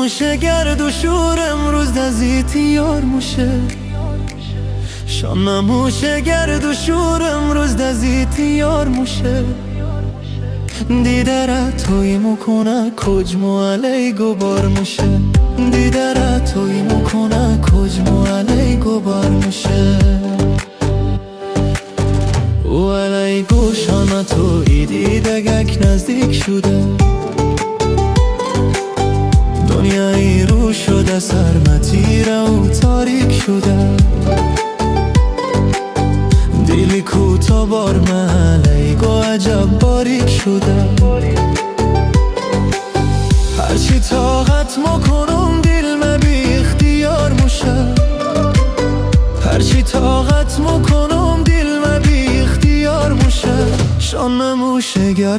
موشه گرد و شور امروز دزیتی یار موشه شانم موشه گرد و شور امروز دزیتی یار موشه دیدره توی مکنه کجمو علی گبار موشه دیدره توی مکنه کجمو علی گبار موشه او علی گوشانه توی دیدگک نزدیک شده دنیایی رو شده سرمتیره و تاریک شده دیلی کوتا بار محلی گو عجب باریک شده هرچی طاقت مکنم دل بی اختیار موشه هرچی طاقت مکنم دل بی اختیار موشه شانم موشه گر